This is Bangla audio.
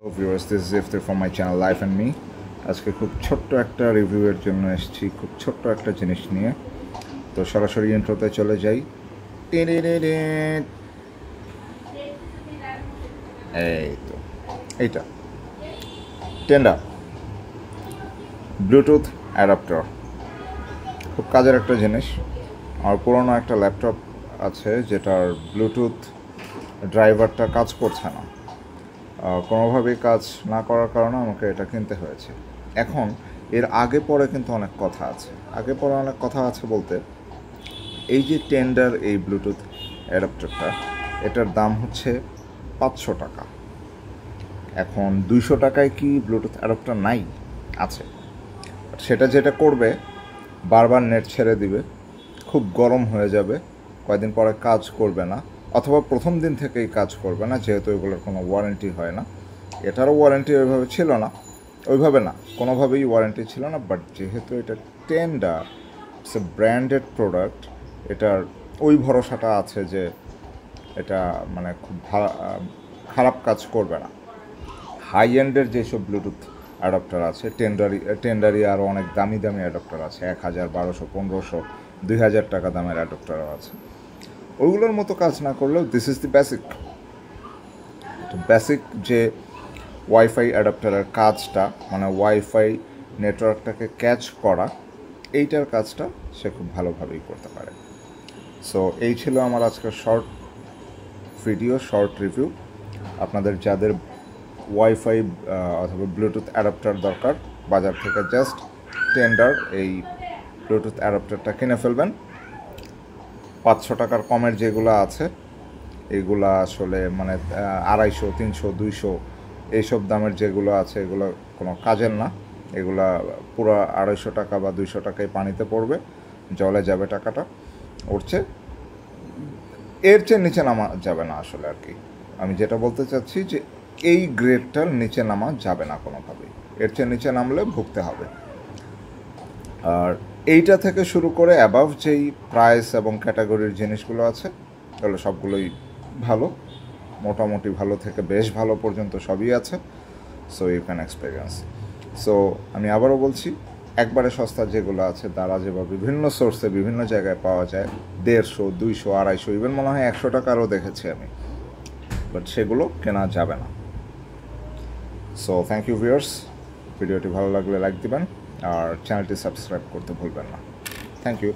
Hello viewers, this is ifti from my channel Life and Me. আজকে খুব ছোট্ট একটা রিভিউয়ের জন্য এসেছি, খুব ছোট্ট একটা জিনিস নিয়ে। তো সরাসরি ইন্ট্রোতে চলে যাই। এই তো এইটা টেন্ডা ব্লুটুথ অ্যাডাপ্টার, খুব কাজের একটা জিনিস। আমার পুরোনো একটা ল্যাপটপ আছে যেটার ব্লুটুথ ড্রাইভারটা কাজ করছে না, কোনোভাবেই কাজ না করার কারণে আমাকে এটা কিনতে হয়েছে। এখন এর আগে পরে কিন্তু অনেক কথা আছে, বলতে এই যে টেন্ডার এই ব্লুটুথ অ্যাডাপ্টারটা, এটার দাম হচ্ছে 500 টাকা। এখন 200 টাকায় কি ব্লুটুথ অ্যাডাপ্টার নাই? আছে। সেটা যেটা করবে, বারবার নেট ছেড়ে দিবে, খুব গরম হয়ে যাবে, কয়েকদিন পরে কাজ করবে না, অথবা প্রথম দিন থেকেই কাজ করবে না, যেহেতু এগুলোর কোনো ওয়ারেন্টি হয় না। এটারও ওয়ারেন্টি ওইভাবে না, কোনোভাবেই ওয়ারেন্টি ছিল না। বাট যেহেতু এটা tender, it's a branded product, এটার ওই ভরসাটা আছে যে এটা মানে খুব খারাপ কাজ করবে না। হাই এন্ডের যেসব ব্লুটুথ অ্যাডাপ্টার আছে, টেন্ডারি আরও অনেক দামি দামি অ্যাডাপ্টার আছে, 1000, 1200, 1500, 2000 টাকা দামের অ্যাডাপ্টারও আছে। ওইগুলোর মতো কাজ না করলেও দিস ইজ দি বেসিক যে ওয়াইফাই অ্যাডাপ্টারের কাজটা, মানে ওয়াইফাই নেটওয়ার্কটাকে ক্যাচ করা, এইটার কাজটা সে খুব ভালোভাবেই করতে পারে। সো এই ছিল আমার আজকের শর্ট রিভিউ। আপনাদের যাদের ওয়াইফাই অথবা ব্লুটুথ অ্যাডাপ্টার দরকার, বাজার থেকে জাস্ট টেন্ডার এই ব্লুটুথ অ্যাডাপ্টারটা কিনে ফেলবেন। 500 টাকার কমের যেগুলো আছে, এগুলা আসলে মানে 250, 300, 200 এইসব দামের যেগুলো আছে, এগুলো কোনো কাজের না। এগুলা পুরো 250 টাকা বা 200 টাকায় পানিতে পড়বে, জলে যাবে টাকাটা। এর চেয়ে নিচে নামা যাবে না আসলে, আর কি আমি যেটা বলতে চাচ্ছি যে এই গ্রেডটার নিচে নামা যাবে না কোনোভাবেই। এর চেয়ে নিচে নামলে ভুগতে হবে। আর এইটা থেকে শুরু করে অ্যাবাভ যেই প্রাইস এবং ক্যাটাগরির জিনিসগুলো আছে, এগুলো সবগুলোই ভালো, মোটামুটি ভালো থেকে বেশ ভালো পর্যন্ত সবই আছে। So you can experience. So আমি আবারও বলছি, একবারে সস্তা যেগুলো আছে, দারাজে বা বিভিন্ন সোর্সে বিভিন্ন জায়গায় পাওয়া যায়, 150, 200, 250, ইভেন মনে হয় 100 টাকারও দেখেছি আমি, বাট সেগুলো কেনা যাবে না। সো থ্যাংক ইউ ভিউয়ার্স, ভিডিওটি ভালো লাগলে লাইক দিবেন আর চ্যানেলটি সাবস্ক্রাইব করতে ভুলবেন না। Thank you.